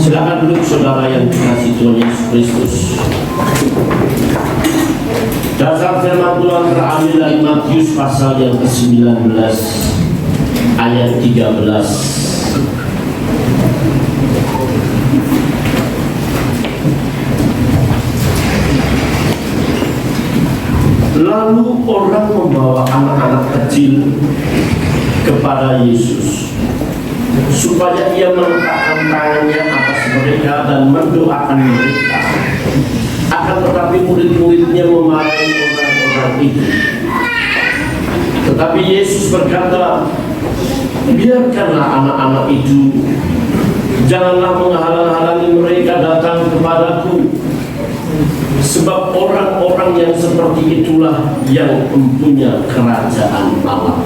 Silakan duduk saudara yang dikasihi Tuhan Yesus Kristus. Dasar firman Tuhan terambil dari Matius pasal yang ke-19 ayat 13. Lalu orang membawa anak-anak kecil kepada Yesus supaya ia meletakkan tangannya atas mereka dan mendoakan mereka. Akan tetapi murid-muridnya memarahi orang-orang itu. Tetapi Yesus berkata, biarkanlah anak-anak itu, janganlah menghalang-halangi mereka datang kepadaku, sebab orang-orang yang seperti itulah yang mempunyai kerajaan Allah.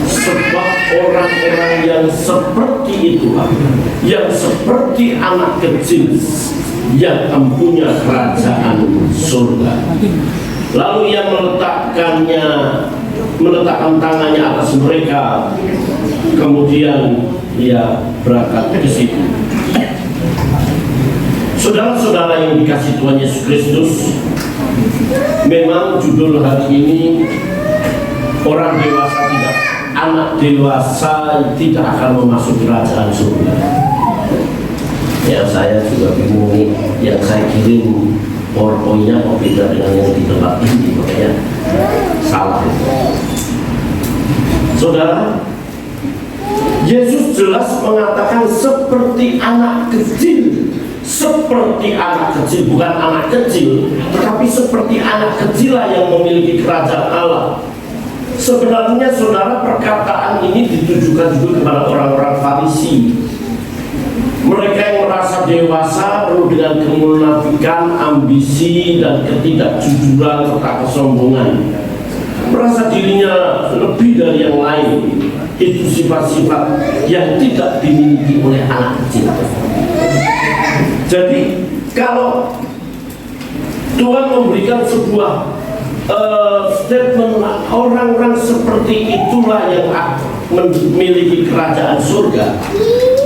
Sebab orang-orang yang seperti itulah, yang seperti anak kecil, yang mempunyai kerajaan surga. Lalu ia meletakkan tangannya atas mereka, kemudian ia berangkat ke situ. Saudara-saudara yang dikasihi Tuhan Yesus Kristus, memang judul hari ini anak dewasa tidak akan memasuki kerajaan surga. Ya, saya juga bingung nih, yang saya kirim PowerPoint-nya kok beda dengan yang di tempat ini, makanya salah itu. Saudara, Yesus jelas mengatakan seperti anak kecil. Seperti anak kecil, bukan anak kecil, tetapi seperti anak kecil lah yang memiliki kerajaan Allah. Sebenarnya saudara, perkataan ini ditujukan juga kepada orang-orang Farisi. Mereka yang merasa dewasa penuh dengan kemunafikan, ambisi, dan ketidakjujuran serta kesombongan. Merasa dirinya lebih dari yang lain. Itu sifat-sifat yang tidak dimiliki oleh anak kecil. Jadi kalau Tuhan memberikan sebuah statement, orang-orang seperti itulah yang memiliki kerajaan surga,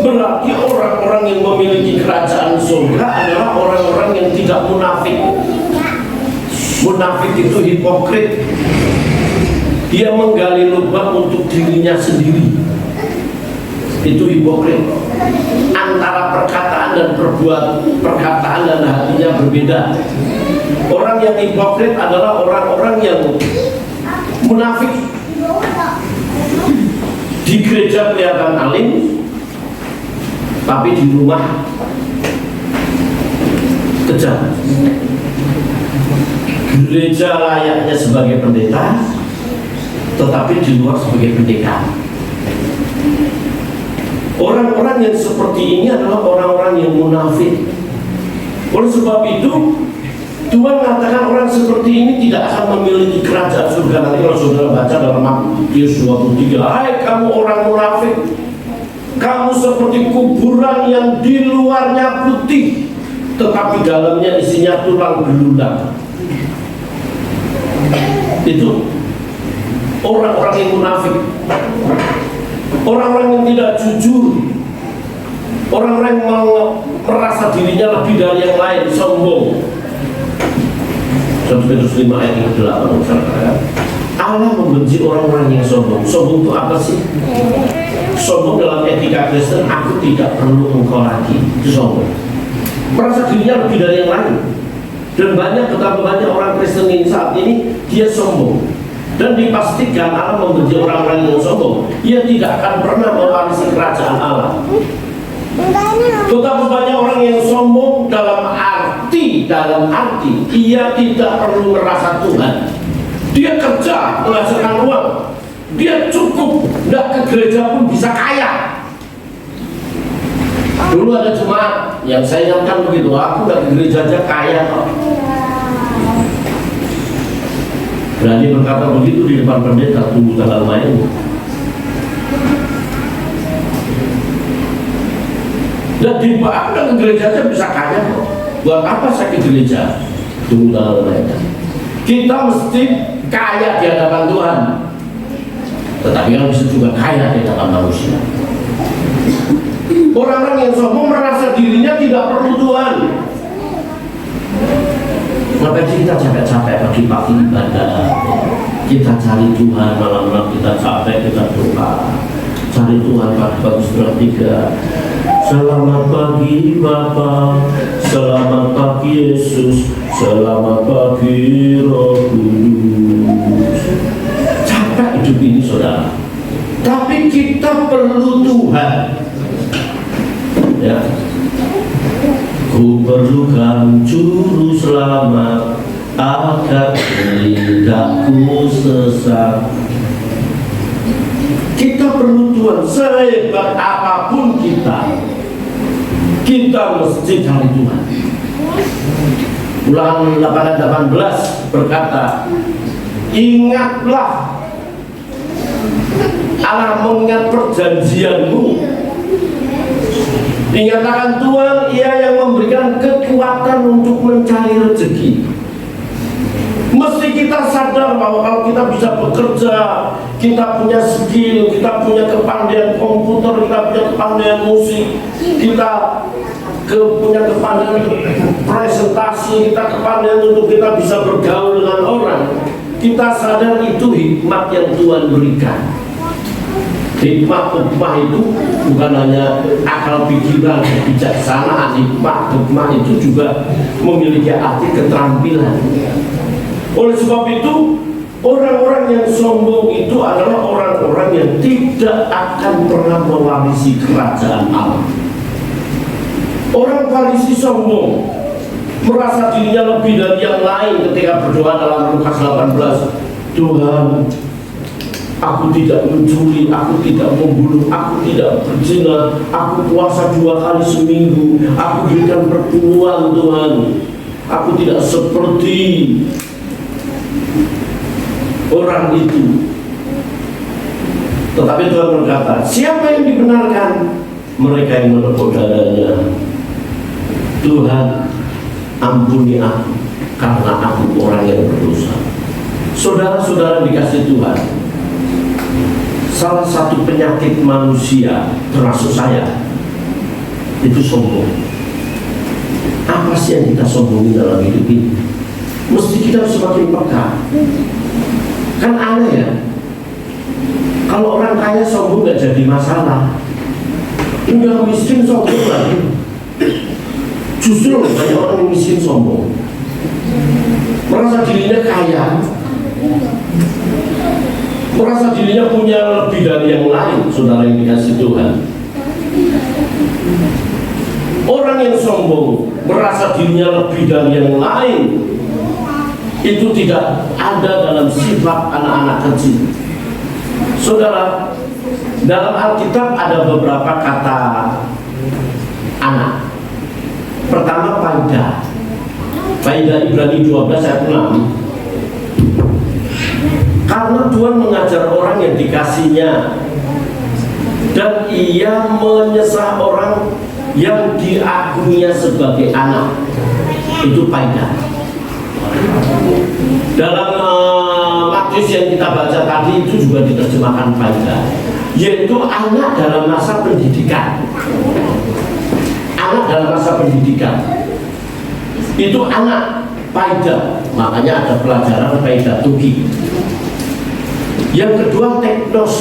berarti orang-orang yang memiliki kerajaan surga adalah orang-orang yang tidak munafik. Munafik itu hipokrit, dia menggali lubang untuk dirinya sendiri. Itu hipokrit. Antara perkataan dan perkataan dan hatinya berbeda. Orang yang hipokrit adalah orang-orang yang munafik. Di gereja kelihatan alim, tapi di rumah kejam. Gereja layaknya sebagai pendeta, tetapi di luar sebagai pendekar. Orang-orang yang seperti ini adalah orang-orang yang munafik. Oleh sebab itu, Tuhan mengatakan orang seperti ini tidak akan memiliki kerajaan surga. Nanti kalau saudara baca dalam Matius 23, hai kamu orang munafik, kamu seperti kuburan yang di luarnya putih, tetapi dalamnya isinya tulang belulang. Itu orang-orang yang munafik. Orang-orang yang tidak jujur, orang-orang yang merasa dirinya lebih dari yang lain, sombong. 1 Petrus 5 ayat 8, Allah membenci orang-orang yang sombong. Sombong itu apa sih? Sombong dalam etika Kristen, aku tidak perlu engkau lagi. Itu sombong. Merasa dirinya lebih dari yang lain. Dan betapa banyak orang Kristen ini saat ini, dia sombong. Dan dipastikan Allah membenci orang-orang yang sombong. Ia tidak akan pernah mewarisi kerajaan Allah. Betapa banyak orang yang sombong dalam arti ia tidak perlu merasa Tuhan. Dia kerja menghasilkan uang, dia cukup, tidak ke gereja pun bisa kaya. Dulu ada jemaat yang saya ingatkan begitu, aku tidak ke gereja aja kaya kok. Berani berkata begitu di depan pendeta, tunggu tanggal main. Dan di aku ke gereja aja bisa kaya kok. Buat apa saya ke gereja? Tunggu tanggal main. Kita mesti kaya di hadapan Tuhan, tetapi kan bisa juga kaya di hadapan manusia. Orang-orang yang sombong merasa dirinya tidak perlu Tuhan. Ngapain sih kita capek-capek pagi-pagi ibadah? Kita cari Tuhan, malam-malam kita capek, kita doa. Cari Tuhan pagi-pagi setengah 3. Selamat pagi Bapa, selamat pagi Yesus, selamat pagi Roh Kudus. Capek hidup ini saudara. Tapi kita perlu Tuhan. Ya. Ku perlukan juru selamat agar lidahku sesat. Kita perlu Tuhan. Sehebat apapun kita mesti cari Tuhan. Ulangan 8:18 berkata, ingatlah Allah mengingat perjanjianmu. Ingatkan Tuhan, Ia yang memberikan kekuatan untuk mencari rezeki. Mesti kita sadar bahwa kalau kita bisa bekerja, kita punya skill, kita punya kepandaian komputer, kita punya kepandaian musik, kita punya kepandaian presentasi, kita kepandaian untuk kita bisa bergaul dengan orang. Kita sadar itu hikmat yang Tuhan berikan. Hikmah itu bukan hanya akal pikiran, kebijaksanaan. Hikmah itu juga memiliki arti keterampilan. Oleh sebab itu, orang-orang yang sombong itu adalah orang-orang yang tidak akan pernah mewarisi kerajaan Allah. Orang Farisi sombong, merasa dirinya lebih dari yang lain ketika berdoa dalam Lukas 18. Tuhan, aku tidak mencuri, aku tidak membunuh, aku tidak berzina, aku puasa 2 kali seminggu, aku berikan perpuluhan Tuhan. Aku tidak seperti orang itu. Tetapi Tuhan berkata, siapa yang dibenarkan? Mereka yang menepuk dadanya. Tuhan, ampuni aku karena aku orang yang berdosa. Saudara-saudara dikasih Tuhan, salah satu penyakit manusia, termasuk saya, itu sombong. Apa sih yang kita sombongin dalam hidup ini? Mesti kita semakin peka. Kan aneh ya, kalau orang kaya sombong gak jadi masalah, udah miskin sombong lagi. Justru banyak orang yang miskin sombong, merasa dirinya kaya, merasa dirinya punya lebih dari yang lain. Saudara yang dikasih Tuhan, orang yang sombong merasa dirinya lebih dari yang lain itu tidak ada dalam sifat anak-anak kecil. Saudara, dalam Alkitab ada beberapa kata anak. Pertama, Faidah. Faidah Ibrani 12 ayat 6. Karena Tuhan mengajar orang yang dikasihnya, dan Ia menyesah orang yang diakuinya sebagai anak. Itu Faidah. Dalam Matius yang kita baca tadi itu juga diterjemahkan Faidah, yaitu anak dalam masa pendidikan. Anak dalam masa pendidikan itu anak Faidah. Makanya ada pelajaran Faidah Tugi. Yang kedua, teknos.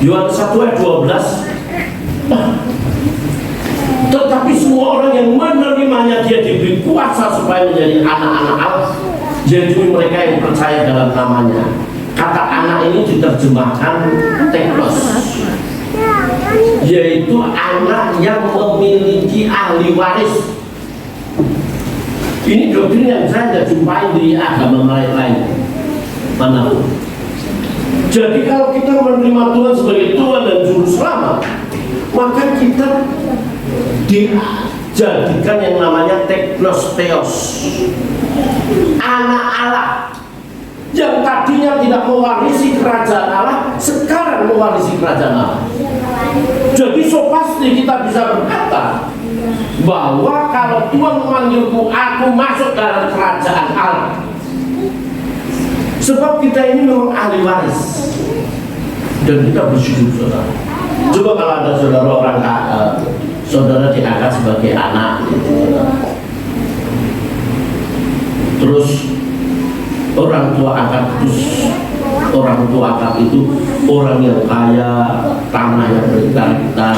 Yohanes 1 ayat 12. Tetapi semua orang yang menerimanya, dia diberi kuasa supaya menjadi anak-anak Allah, yaitu mereka yang percaya dalam namanya. Kata anak ini diterjemahkan teknos, yaitu anak yang memiliki ahli waris. Ini doktrin yang saya tidak jumpai di agama lain manapun. Jadi kalau kita menerima Tuhan sebagai Tuhan dan Juru Selamat, maka kita dijadikan yang namanya teknos theos, anak Allah, yang tadinya tidak mewarisi kerajaan Allah, sekarang mewarisi kerajaan Allah. Jadi so pasti kita bisa berkata bahwa kalau Tuhan memanggilku, aku masuk dalam kerajaan Allah. Sebab kita ini memang ahli waris. Dan kita bersyukur, saudara. Coba kalau ada saudara saudara diangkat sebagai anak gitu. Terus orang tua angkat itu orang yang kaya, tanahnya berhektar-hektar,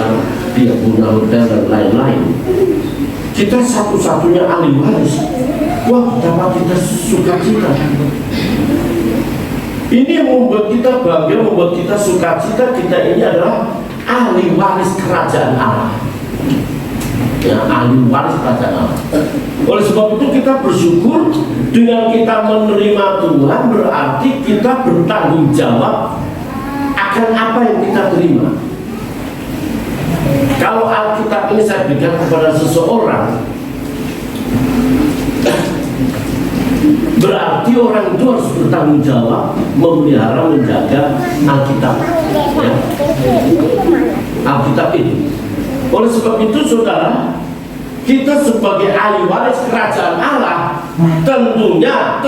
dia punya hotel dan lain-lain. Kita satu-satunya ahli waris. Wah, betapa kita sukacita. Ini yang membuat kita bangga, membuat kita sukacita. Kita ini adalah ahli waris kerajaan Allah. Ya, ahli waris kerajaan Allah. Oleh sebab itu kita bersyukur. Dengan kita menerima Tuhan berarti kita bertanggung jawab akan apa yang kita terima. Kalau Alkitab ini saya berikan kepada seseorang, berarti orang itu harus bertanggung jawab memelihara, menjaga Alkitab, ya. Alkitab itu. Oleh sebab itu saudara, kita sebagai ahli waris kerajaan Allah, tentunya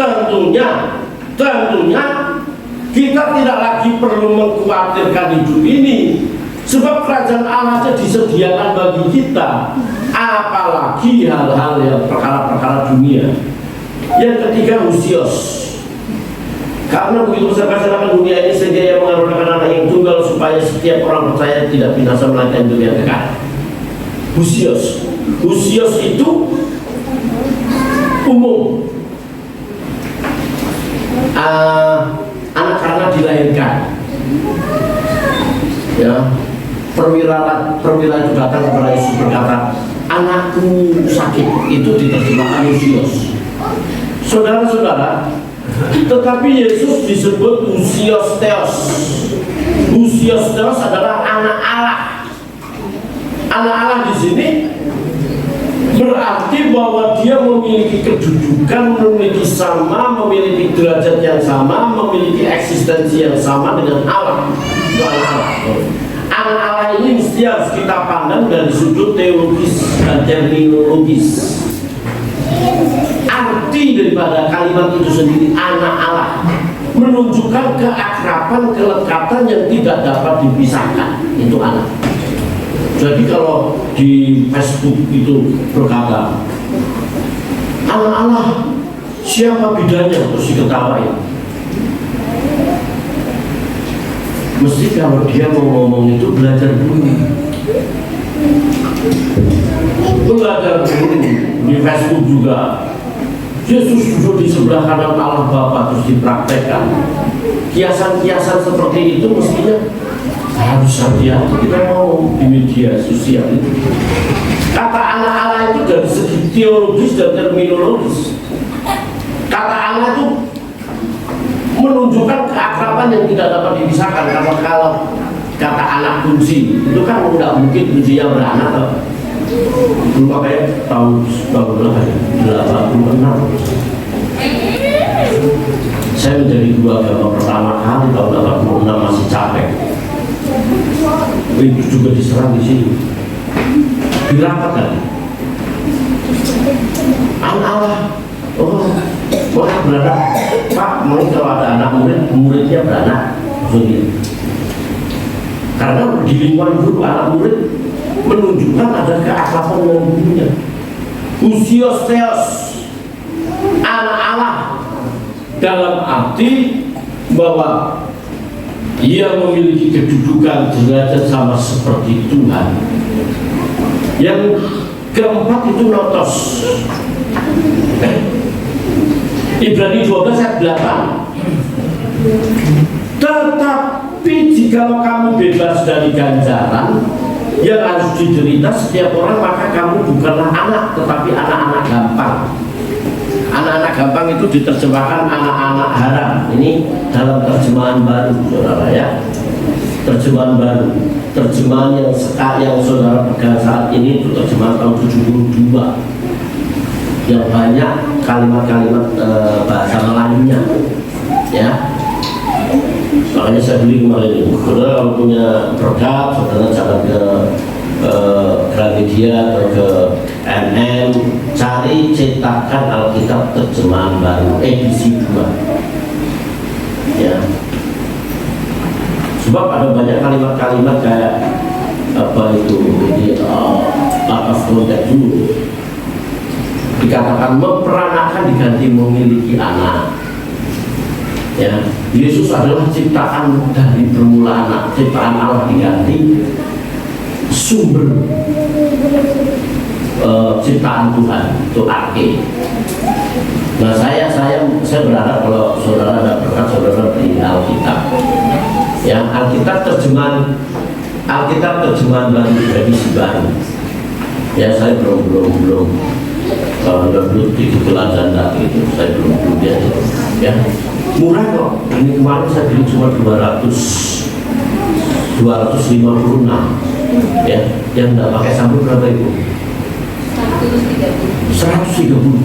kita tidak lagi perlu mengkhawatirkan hidup ini, sebab kerajaan Allah saja disediakan bagi kita. Apalagi hal-hal yang perkara-perkara dunia. Yang ketiga, husios. Karena begitu besar kasih dunia ini, sehingga yang mengaruniakan anak yang tunggal supaya setiap orang percaya tidak binasa melainkan hidup yang kekal. Husios. Husios itu umum. Anak karena dilahirkan, ya. Perwira itu datang kepada Yesus berkata, anakku sakit. Itu diterjemahkan husios. Saudara-saudara, tetapi Yesus disebut husios theos. Husios theos adalah anak Allah. Anak Allah di sini berarti bahwa dia memiliki kedudukan, memiliki memiliki derajat yang sama, memiliki eksistensi yang sama dengan Allah. Anak Allah ini mesti harus kita pandang dari sudut teologis dan terminologis. Arti daripada kalimat itu sendiri, anak Allah, menunjukkan keakraban, kelekatan yang tidak dapat dipisahkan. Itu anak. Jadi kalau di Facebook itu berkata, anak Allah, siapa bidanya? Terus diketawain. Mesti kalau dia mau ngomong itu belajar dulu. Belajar dulu. Di Facebook juga, Yesus duduk di sebelah kanan Allah Bapa, terus dipraktekkan. Kiasan-kiasan seperti itu mestinya harus hati-hati kita mau di media sosial itu. Kata anak Allah itu dari segi teologis dan terminologis. Kata Allah itu menunjukkan keakraban yang tidak dapat dipisahkan. Kalau kata anak kunci itu kan tidak mungkin kuncinya beranak. Dulu kayak tahun berapa ya? 86. Saya menjadi guru agama pertama kali tahun 86, masih capek. Itu juga diserang di sini. Dirapat kan? Anak Allah. Oh, orang beranak. Pak, mungkin kalau ada anak muridnya beranak. Maksudnya. Karena di lingkungan guru anak murid menunjukkan ada keakraban dengan gurunya. Husios theos, anak Allah, dalam arti bahwa ia memiliki kedudukan derajat sama seperti Tuhan. Yang keempat itu notos. Ibrani 12 ayat 8. Tetapi jikalau kamu bebas dari ganjaran yang harus diderita setiap orang, maka kamu bukanlah anak, tetapi anak-anak gampang. Anak-anak gampang itu diterjemahkan anak-anak haram. Ini dalam terjemahan baru, saudara ya. Terjemahan baru. Terjemahan yang saudara pegang saat ini itu terjemahan tahun 72. Yang banyak kalimat-kalimat bahasa Melayunya, ya. Makanya saya beli kemarin ini. Saudara kalau punya produk, saudara jangan ke Gramedia atau ke MM, cari cetakan Alkitab terjemahan baru edisi 2. Ya. Sebab ada banyak kalimat-kalimat kayak atas konteks dulu dikatakan memperanakan diganti memiliki anak. Ya, Yesus adalah ciptaan dari bermula anak, ciptaan Allah diganti sumber ciptaan Tuhan itu arke. Nah saya berharap kalau saudara ada berkat, saudara beli Alkitab. Yang Alkitab terjemahan baru dari baru. Ya saya belum di Belanda itu saya belum lihat. Ya murah kok. Ini kemarin saya beli cuma 256. Ya, yang nggak pakai sambal berapa itu? 130.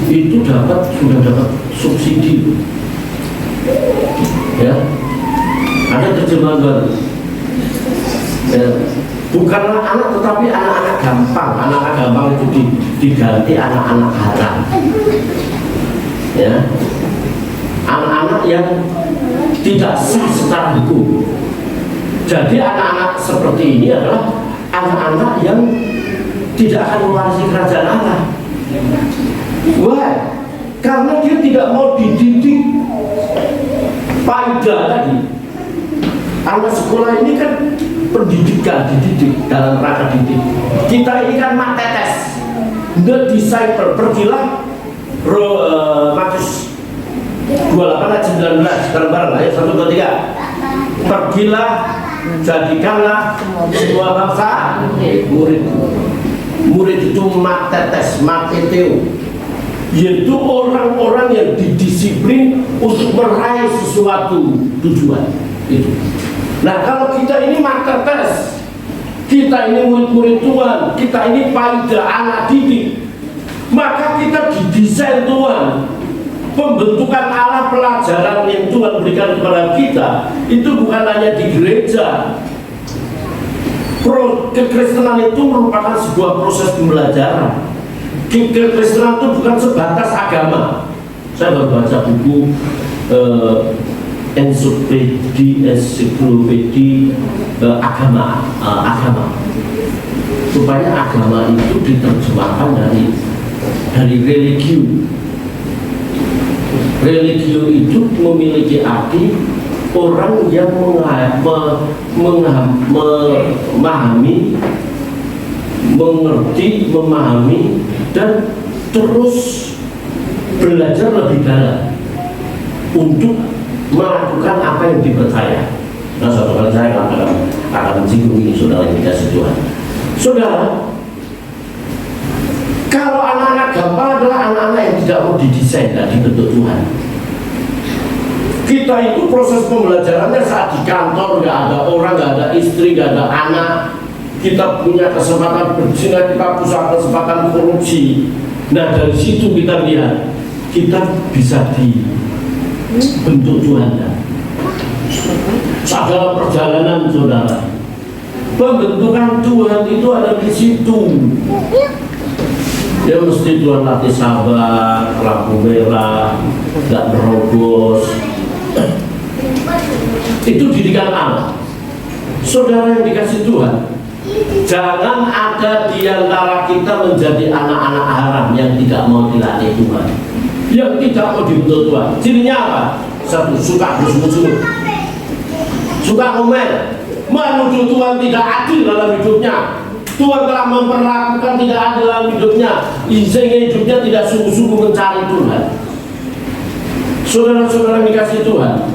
Itu sudah dapat subsidi. Ya, ada terjemahan baru. Ya, bukanlah anak tetapi anak-anak gampang. Anak-anak gampang itu diganti anak-anak haram. Ya, anak-anak yang tidak sah secara hukum. Jadi anak-anak seperti ini adalah anak-anak yang tidak akan mewarisi kerajaan Allah. Why? Karena dia tidak mau dididik pada tadi. Anak sekolah ini kan pendidikan, dididik dalam rangka didik. Kita ini kan mak tetes, the disciple. Pergilah Matius 28 ayat 19 bareng-bareng ayat 1, 2, 3. Pergilah, jadikanlah semua bangsa murid. Murid itu mak tetes, mateteo, yaitu orang-orang yang didisiplin untuk meraih sesuatu tujuan itu. Nah kalau kita ini mak tetes, kita ini murid-murid Tuhan, kita ini pada anak didik, maka kita didesain Tuhan. Pembentukan Allah, pelajaran yang Tuhan berikan kepada kita itu bukan hanya di gereja. Kekristenan itu merupakan sebuah proses pembelajaran. Kekristenan itu bukan sebatas agama. Saya baru baca buku ensiklopedi agama. Supaya agama itu diterjemahkan dari religio. Religio itu memiliki arti orang yang memahami, mengerti, memahami, dan terus belajar lebih dalam untuk melakukan apa yang dipercaya. Nah, suatu kali saya akan menyinggung ini, saudara yang dikasih Tuhan. Saudara, kalau anak-anak gampang adalah anak-anak yang tidak mau didesain dan dibentuk Tuhan. Kita itu proses pembelajarannya saat di kantor, nggak ada orang, nggak ada istri, nggak ada anak. Kita punya kesempatan berzina, kita punya kesempatan korupsi. Nah dari situ kita lihat kita bisa dibentuk Tuhan. Dalam perjalanan saudara, pembentukan Tuhan itu ada di situ. Ya mesti Tuhan latih sabar, lampu merah, nggak berobos. Itu didikan Allah. Saudara yang dikasih Tuhan, jangan ada di antara kita menjadi anak-anak haram yang tidak mau dilatih Tuhan, yang tidak mau dibentuk Tuhan. Cirinya apa? Satu, suka bersungut-sungut, suka ngomel, menuduh Tuhan tidak adil dalam hidupnya. Tuhan telah memperlakukan tidak adil dalam hidupnya, sehingga hidupnya tidak sungguh-sungguh mencari Tuhan. Saudara-saudara dikasih Tuhan,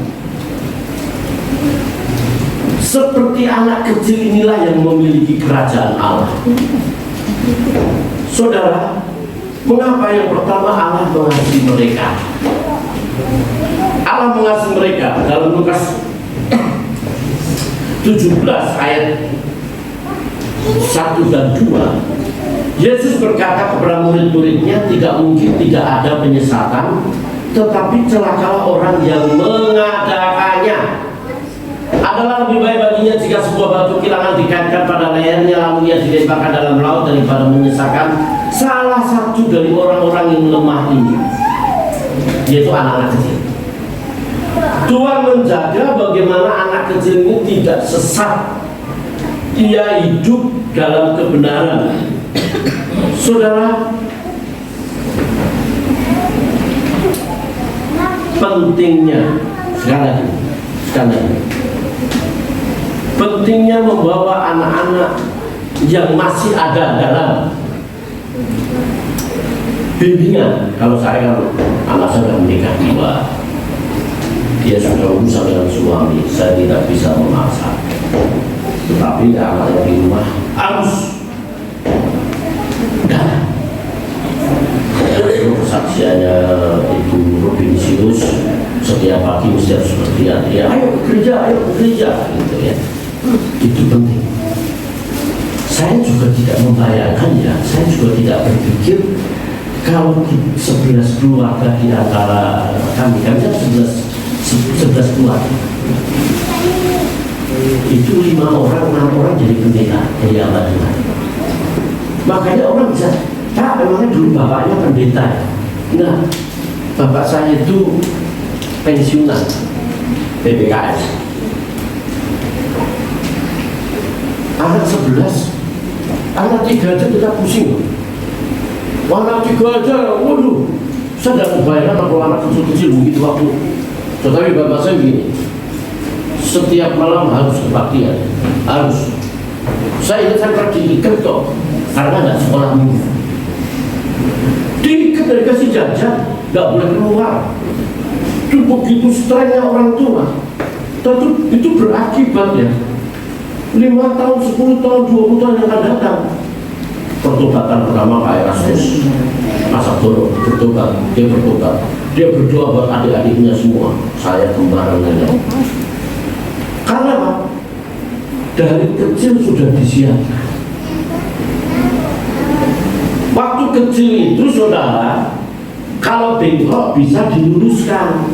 seperti anak kecil inilah yang memiliki kerajaan Allah. Saudara, mengapa yang pertama Allah mengasihi mereka? Allah mengasihi mereka dalam Lukas 17 ayat 1 dan 2. Yesus berkata kepada murid-muridnya, tidak mungkin tidak ada penyesatan, tetapi celakalah orang yang mengadakannya. Adalah lebih baik baginya jika sebuah batu kilangan dikaitkan pada lehernya lalu ia dilemparkan dalam laut daripada menyesakan salah satu dari orang-orang yang lemah ini, yaitu anak-anak kecil. Tuhan menjaga bagaimana anak kecil ini tidak sesat ia hidup dalam kebenaran. Saudara, pentingnya sekali lagi, pentingnya membawa anak-anak yang masih ada dalam bimbingan. Kalau anak saya sudah menikah 2, dia sudah urusan dengan suami, saya tidak bisa memaksa. Tetapi anak di rumah harus dan kesaksiannya itu Robinsius setiap pagi mesti harus berteriak, ayo ke gereja, gitu ya. Itu penting. Saya juga tidak membayangkan ya, saya juga tidak berpikir kalau 11 keluarga di antara kami kan 11 keluarga, itu 5 orang, 6 orang jadi pendeta, jadi hamba Tuhan. Makanya orang bisa, Pak, memangnya dulu bapaknya pendeta ya? Nah, bapak saya itu pensiunan PPKS. Anak 11, anak 3 aja kita pusing. Anak 3 aja, waduh, saya tidak membayangkan kalau anak kecil-kecil begitu waktu. Tetapi bapak saya begini, setiap malam harus kebaktian, harus. Saya ingat saya pernah diikat kok, karena nggak sekolah minggu. Diikat dari kasih jajan, nggak boleh keluar. Itu begitu strengnya orang tua. Tentu itu berakibat ya. 5 tahun, 10 tahun, 20 tahun yang akan datang. Pertobatan pertama Pak Erasmus masa Doro bertobat, dia berdoa buat adik-adiknya semua. Saya kembarannya. Karena apa? Dari kecil sudah disiapkan. Waktu kecil itu saudara, kalau bengkok bisa diluruskan,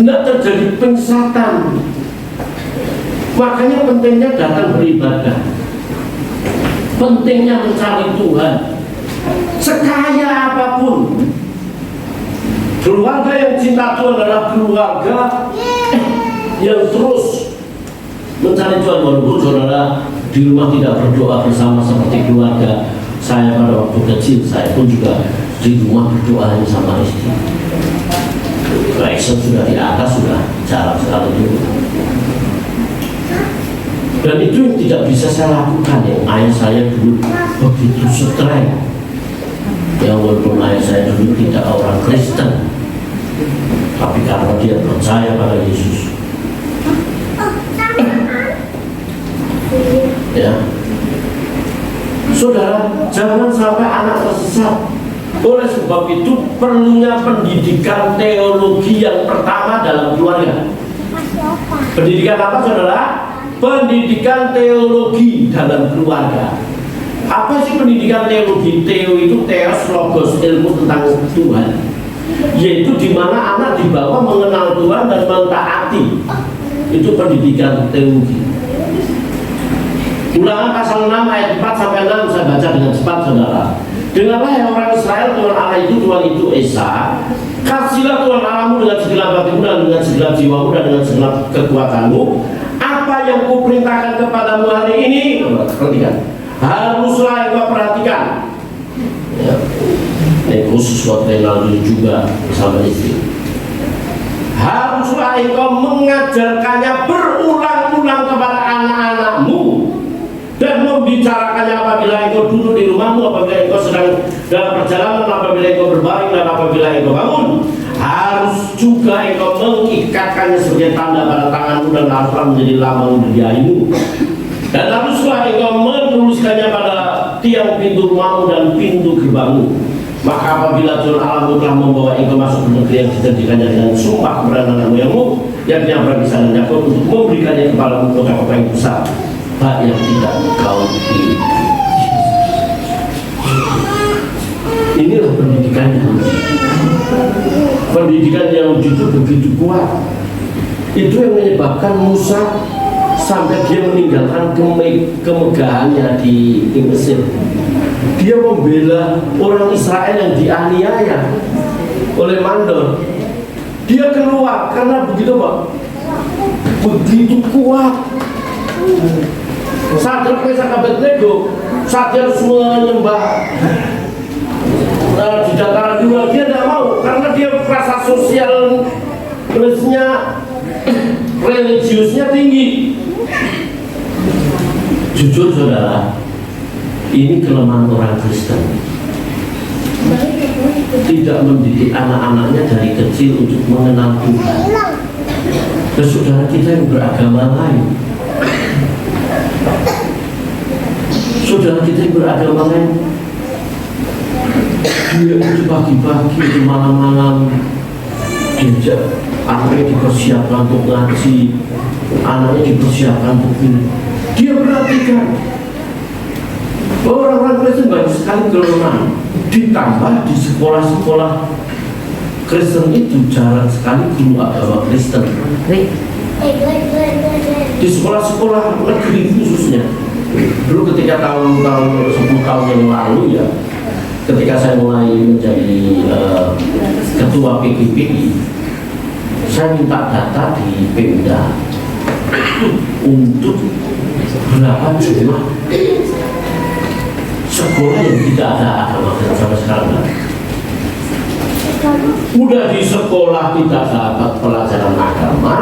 tidak terjadi penyesatan. Makanya pentingnya datang beribadah, pentingnya mencari Tuhan. Sekaya apapun, keluarga yang cinta Tuhan adalah keluarga yang terus mencari Tuhan. Walaupun saudara di rumah tidak berdoa bersama seperti keluarga saya pada waktu kecil, saya pun juga di rumah berdoa hanya sama istri. Reaction sudah di atas, sudah jarang sekali dulu. Dan itu yang tidak bisa saya lakukan. Yang ayah saya dulu begitu streng. Ya walaupun ayah saya dulu tidak orang Kristen, tapi karena dia percaya pada Yesus. Ya, saudara, jangan sampai anak tersesat. Oleh sebab itu perlunya pendidikan teologi yang pertama dalam keluarga. Pendidikan apa saudara? Pendidikan teologi dalam keluarga. Apa sih pendidikan teologi? Teo itu theos, logos, ilmu tentang Tuhan. Yaitu di mana anak dibawa mengenal Tuhan dan mentaati. Itu pendidikan teologi. Ulangan pasal 6 ayat 4 sampai 6 saya baca dengan cepat saudara. Dengarlah ya orang Israel, Tuhan Allah itu Esa. Kasihlah Tuhan Allahmu dengan segenap hatimu dan dengan segenap jiwamu dan dengan segenap kekuatanmu. Apa yang kuperintahkan kepadamu hari ini, perhatikan, haruslah engkau perhatikan. Ya. Ini khusus buat Renaldo juga bersama istri. Haruslah engkau mengajarkannya berulang-ulang kepada anak-anakmu dan membicarakannya apabila engkau duduk di rumahmu, apabila engkau sedang dalam perjalanan, apabila engkau berbaring dan apabila engkau bangun. Harus juga engkau mengikatkannya sebagai tanda pada tanganmu dan haruslah menjadi lambang berdiaimu. Dan haruslah engkau menuliskannya pada tiang pintu rumahmu dan pintu gerbangmu. Maka apabila Tuhan Allahmu telah membawa engkau masuk ke negeri yang dijanjikannya dengan sumpah kepada nenek moyangmu, yang Abraham, Ishak dan Yakub, untuk memberikannya kepadamu kota-kota yang besar, hak yang tidak kau pilih. Inilah pendidikan Yahudi. Pendidikan Yahudi itu begitu kuat. Itu yang menyebabkan Musa sampai dia meninggalkan kemegahannya di Mesir. Dia membela orang Israel yang dianiaya oleh mandor. Dia keluar karena begitu Pak, begitu kuat Sadrak, Mesak, Abednego saat dia harus menyembah di dataran dua, dia tidak mau karena dia rasa sosial religiusnya tinggi. Jujur saudara, ini kelemahan orang Kristen, tidak mendidik anak-anaknya dari kecil untuk mengenal Tuhan. Dan saudara kita yang beragama lain, saudara kita yang beragama lain, dia itu pagi-pagi, itu malam-malam, diajak anaknya dipersiapkan untuk ngaji, anaknya dipersiapkan untuk ini. Dia perhatikan orang-orang Kristen banyak sekali kelemahan. Ditambah di sekolah-sekolah Kristen itu jarang sekali guru agama Kristen. Di sekolah-sekolah negeri khususnya. Dulu ketika tahun-tahun 10 tahun yang lalu ya, ketika saya mulai menjadi ketua PGPI, saya minta data di Pemda untuk berapa jumlah sekolah yang tidak ada agama Kristen sampai sekarang. Udah di sekolah tidak dapat pelajaran agama,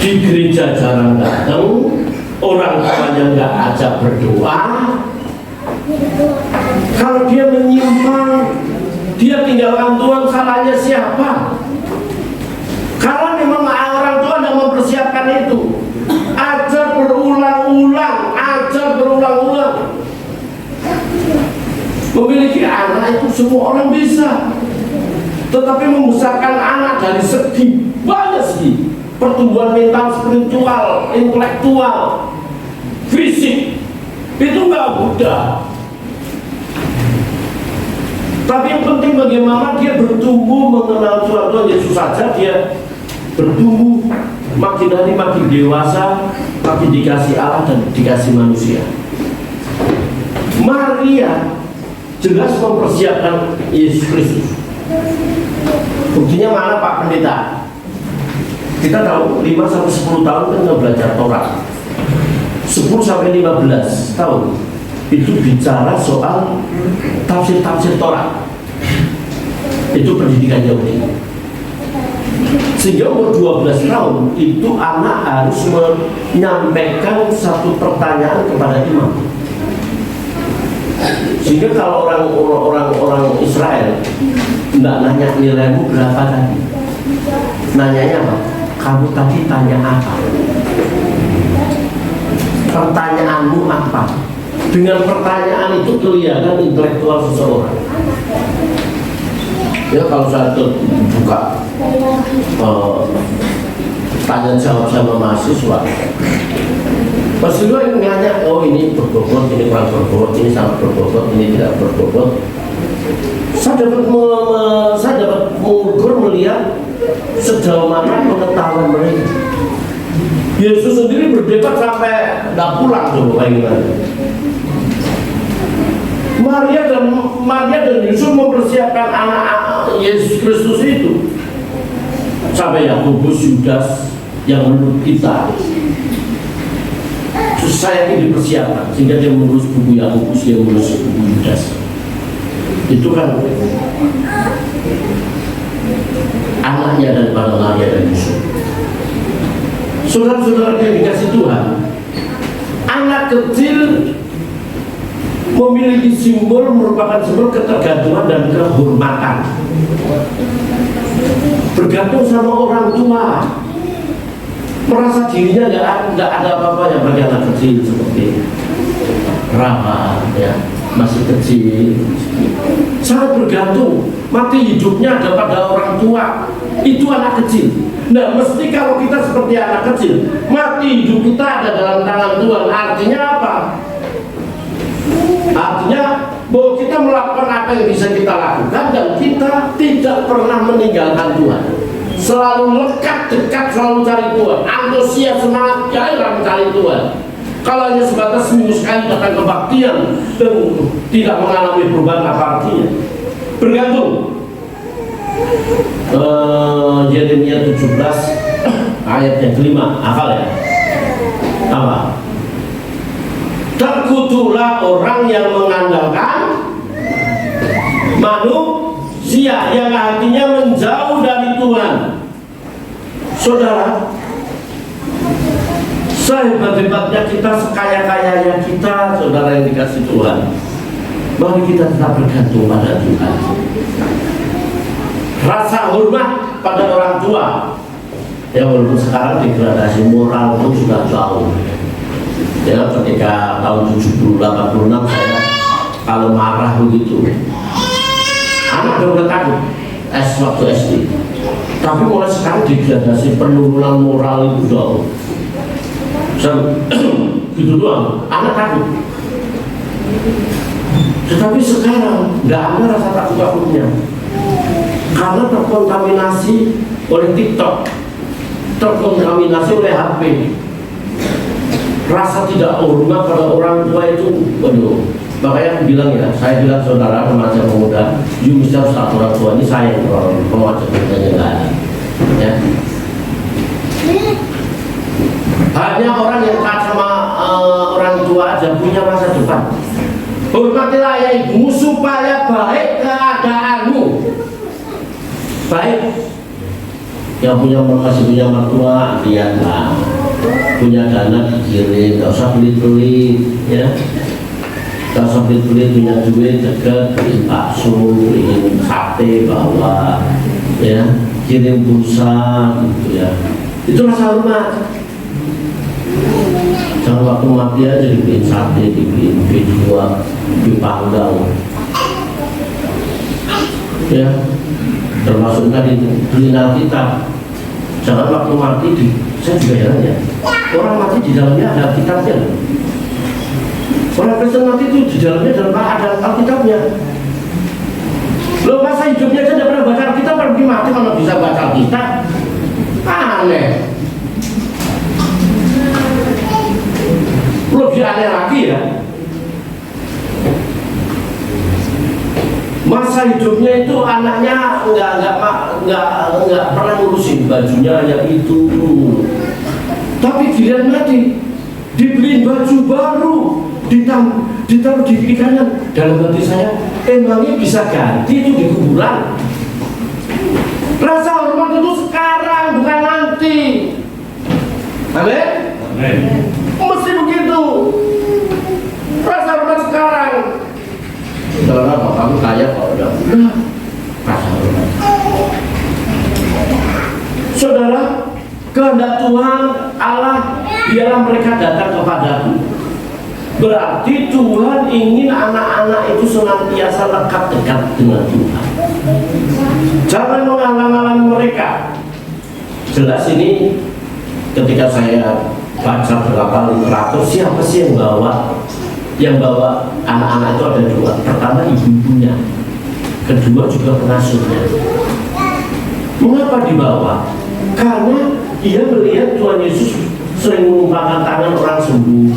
di gereja jarang datang, orang tuanya nggak ajak berdoa. Kalau dia menyimpang, dia tinggalkan Tuhan, salahnya siapa? Karena memang orang tua tidak mempersiapkan itu. Ajar berulang-ulang, ajar berulang-ulang. Memiliki anak itu semua orang bisa, tetapi membesarkan anak dari segi banyak segi, pertumbuhan mental, spiritual, intelektual, fisik, itu nggak mudah. Tapi yang penting bagaimana dia bertumbuh mengenal Tuhan Yesus saja, dia bertumbuh makin hari makin dewasa, makin dikasih Allah dan dikasih manusia. Maria jelas mempersiapkan Yesus Kristus. Buktinya mana Pak Pendeta? Kita tahu 5-10 tahun kan nggak belajar Torah. 10-15 tahun itu bicara soal tafsir-tafsir Torah. Itu pendidikan Yahudi. Sehingga umur 12 tahun itu anak harus menyampaikan satu pertanyaan kepada imam. Sehingga kalau orang Israel nggak nanya nilaimu berapa tadi, nanyanya apa? Kamu tadi tanya apa? Pertanyaanmu apa? Dengan pertanyaan itu kelihatan intelektual seseorang. Ya kalau saya buka tanya jawab sama mahasiswa, mahasiswa yang nanya, oh ini berbobot, ini kurang berbobot, ini sangat berbobot, ini tidak berbobot. Saya dapat mengukur melihat sejauh mana pengetahuan mereka. Yesus sendiri berdebat sampai tidak pulang, coba bayangkan. Maria dan Yusuf mempersiapkan anak Yesus Kristus itu sampai Yakobus, Yudas yang menurut kita saya ini dipersiapkan sehingga dia menulis buku Yakobus, dia menulis buku Yudas. Itu kan anaknya daripada Maria dan Yusuf. Saudara-saudara yang dikasih Tuhan, anak kecil memiliki simbol, merupakan simbol ketergantungan dan kehormatan. Bergantung sama orang tua, merasa dirinya nggak ada apa-apanya bagi anak kecil seperti Rama, ya, masih kecil, sangat bergantung. Mati hidupnya ada pada orang tua. Itu anak kecil. Nah, mesti kalau kita seperti anak kecil, mati hidup kita ada dalam tangan Tuhan. Artinya apa? Artinya bahwa kita melakukan apa yang bisa kita lakukan dan kita tidak pernah meninggalkan Tuhan. Selalu lekat, dekat, selalu cari Tuhan. Antusias, semangat, gairah mencari Tuhan. Kalau hanya sebatas seminggu sekali datang kebaktian dan tidak mengalami perubahan, apa artinya? Bergantung. Yeremia 17 ayat yang kelima, hafal ya? Apa? Terkutuklah orang yang mengandalkan manusia, yang hatinya menjauh dari Tuhan. Saudara, sehebat-hebatnya kita, sekaya-kayanya kita, saudara yang dikasih Tuhan, mari kita tetap bergantung pada Tuhan. Rasa hormat pada orang tua, ya walaupun sekarang degradasi moral pun sudah jauh. Ya, ketika tahun 70-86 saya kalau marah begitu, anak udah takut waktu SD. Tapi mulai sekarang degradasi, penurunan moral itu jauh. Gitu doang, anak takut. Tetapi sekarang nggak ada rasa takut-takutnya, karena terkontaminasi oleh TikTok, terkontaminasi oleh HP. Rasa tidak hormat pada orang tua itu, waduh. Makanya aku bilang ya, saya bilang saudara remaja pemuda, you mesti harus tahu orang tua ini sayang kalau remaja pemudanya nggak ada. Ya. Hanya orang yang taat sama orang tua aja punya masa depan. Hormatilah ayah ibumu supaya baik keadaanmu. Baik. Yang masih punya mertua, lihatlah. Punya dana dikirim, gak usah pelit-pelit, ya. Gak usah pelit-pelit, punya duit deket, beliin bakso, beliin sate, bawa, ya, kirim pulsa, gitu ya. Itu rasa hormat. Jangan waktu mati aja dibeliin sate, dibeliin B2, dipanggang, ya. Termasuk tadi beliin Alkitab. Jangan waktu mati saya juga heran ya. Orang mati di dalamnya ada Alkitabnya. Orang Kristen mati itu di dalamnya ada Alkitabnya. Lo masa hidupnya aja tidak pernah baca Alkitab, pergi mati kalau bisa baca Alkitab. Aneh. Lebih aneh lagi ya. Masa hidupnya itu anaknya nggak pernah ngurusin bajunya, hanya itu. Tapi giliran mati dibeliin baju baru, ditaruh di kiri kanan. Dalam hati saya, emangnya bisa ganti itu di kuburan? Rasa hormat itu sekarang, bukan nanti. Amin? Mesti begitu. Rasa hormat sekarang. Karena bapakmu kaya kok udah rasa hormat. Saudara, kehendak Tuhan Allah, biarlah mereka datang kepadaku. Berarti Tuhan ingin anak-anak itu senantiasa lekat dekat dengan Tuhan. Jangan menghalang-halangi mereka. Jelas ini ketika saya baca beberapa literatur, siapa sih yang bawa anak-anak itu ada dua. Pertama ibu-ibunya, kedua juga pengasuhnya. Mengapa dibawa? Karena dia melihat Tuhan Yesus sering menumpangkan tangan orang sembuh,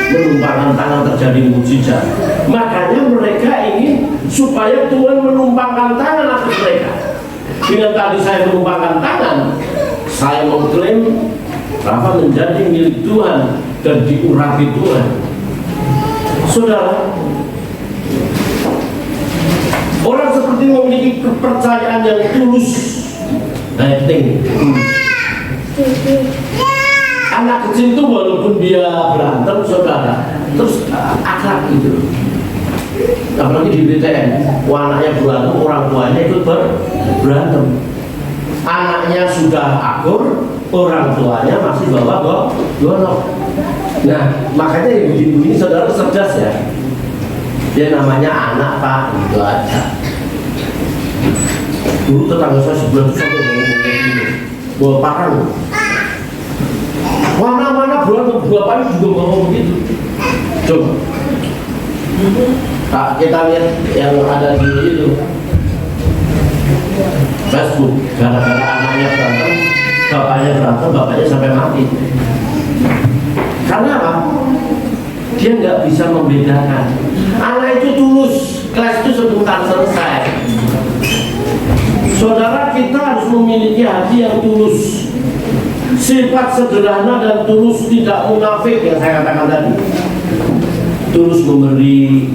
menumpangkan tangan terjadi mukjizat. Makanya mereka ingin supaya Tuhan menumpangkan tangan atas mereka. Dengan tadi saya menumpangkan tangan, saya mengklaim Rafa menjadi milik Tuhan dan diurapi Tuhan. Saudara, orang seperti memiliki kepercayaan yang tulus. Anak kecil itu walaupun dia berantem, saudara, terus akrab gitu. Apalagi di BTN, anaknya berantem, orang tuanya ikut berantem. Anaknya sudah akur, orang tuanya masih bawa golok. Nah, makanya ibu-ibu ini saudara cerdas ya. Dia namanya anak Pak, itu aja. Dulu tetangga saya sebelah itu sampai ngomong-ngomong bawa parang. Mana-mana berantem, bapaknya juga ngomong begitu. Coba. Nah, kita lihat yang ada di itu Facebook, gara-gara anaknya berantem, bapaknya sampai mati. Karena apa? Dia nggak bisa membedakan. Anak itu tulus, kelas itu sebentar selesai. Saudara, kita harus memiliki hati yang tulus. Sifat sederhana dan tulus, tidak munafik yang saya katakan tadi. Tulus memberi,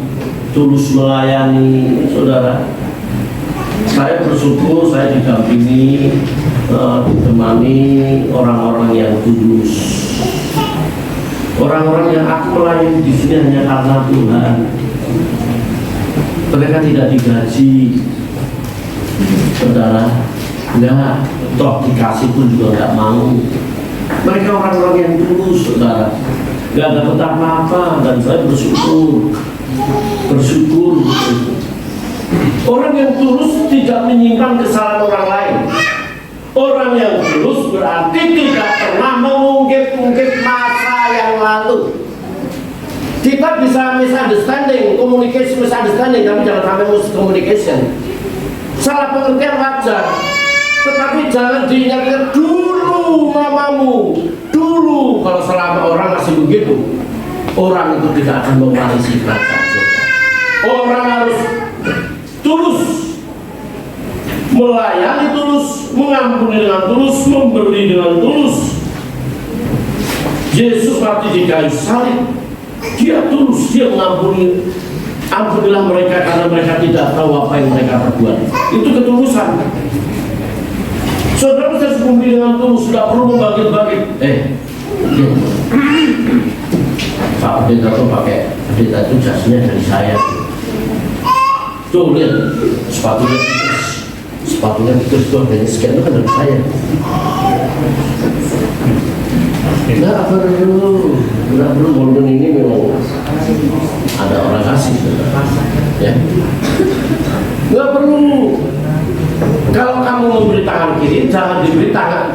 tulus melayani, saudara. Saya bersyukur saya didampingi, ditemani orang-orang yang tulus. Orang-orang yang aku melayani di sini hanya karena Tuhan. Mereka tidak digaji, saudara. Enggak, toh dikasih pun juga enggak mau. Mereka orang-orang yang tulus, saudara. Enggak dapat apa-apa, dan saya bersyukur. Orang yang tulus tidak menyimpan kesalahan orang lain. Orang yang tulus berarti tidak pernah mengungkit-ungkit masa yang lalu. Kita bisa misunderstanding, misunderstanding, tapi jangan sampai miscommunication. Salah pengertian wajar, tetapi jangan diingat-ingat dulu mamamu, dulu. Kalau selama orang masih begitu, orang itu tidak akan mewarisi kerajaan surga. Orang harus tulus, melayani tulus, mengampuni dengan tulus, memberi dengan tulus. Yesus mati di kayu salib, dia tulus, dia mengampuni. Ampunilah mereka karena mereka tidak tahu apa yang mereka perbuat. Itu ketulusan. Saudara harus memberi dengan tulus, tidak perlu membagi-bagi. Pak Pendeta tuh pakai, pendeta itu jasnya dari saya. Tuh lihat, sepatunya tikus tuh dari sekian itu kan dari saya. Nggak perlu walaupun ini memang ada orang kasih, ya. Nggak perlu. Kalau kamu memberi tangan kiri, jangan diketahui tangan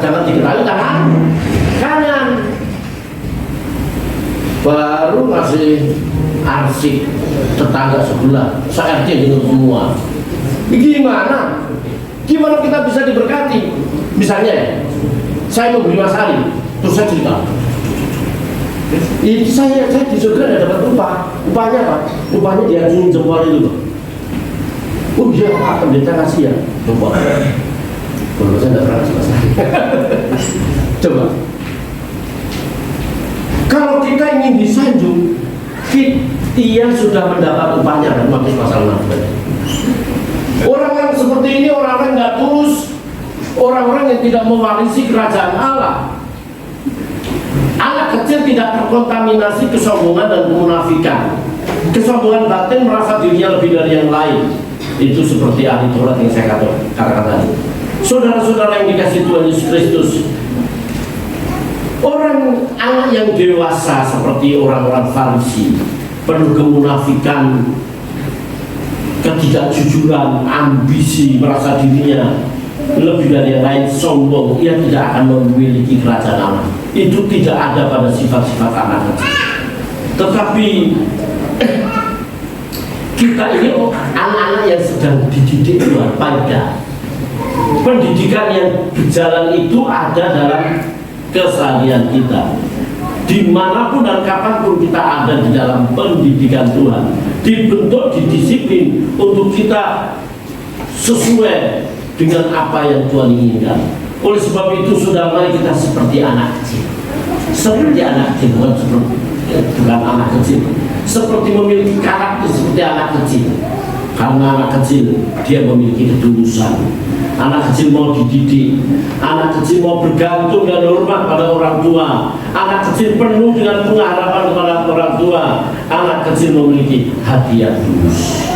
kanan. Baru masih arsip tetangga sebelah, saya dengan semua. Gimana kita bisa diberkati? Misalnya, saya memberi Mas Ali, terus saya cerita. Itu saya di surga ada dapat upahnya apa? Upahnya diacungin jempol itu loh. Oh iya Pak Pendeta kasih ya. Coba. Kalau saya nggak pernah kasih. Coba. Kalau kita ingin disanjung, dia sudah mendapat upahnya dan makin masalah. Orang yang seperti ini orang-orang nggak tulus, orang-orang yang tidak mewarisi kerajaan Allah. Anak kecil tidak terkontaminasi kesombongan dan kemunafikan. Kesombongan batin merasa dirinya lebih dari yang lain. Itu seperti ahli Taurat yang saya katakan tadi. Saudara-saudara yang dikasih Tuhan Yesus Kristus, orang anak yang dewasa seperti orang-orang Farisi penuh kemunafikan, ketidakjujuran, ambisi, merasa dirinya lebih dari yang lain, sombong, ia tidak akan memiliki kerajaan Allah. Itu tidak ada pada sifat-sifat anak kecil. Tetapi kita ini anak-anak yang sedang dididik Tuhan, pada pendidikan yang berjalan itu ada dalam keseharian kita. Dimanapun dan kapanpun kita ada di dalam pendidikan Tuhan, dibentuk, didisiplin untuk kita sesuai dengan apa yang Tuhan inginkan. Oleh sebab itu sudah mari kita seperti anak kecil. Seperti anak kecil, bukan anak kecil. Seperti memiliki karakter seperti anak kecil. Karena anak kecil dia memiliki ketulusan. Anak kecil mau dididik, anak kecil mau bergantung dan hormat pada orang tua. Anak kecil penuh dengan pengharapan kepada orang tua. Anak kecil memiliki hati yang tulus.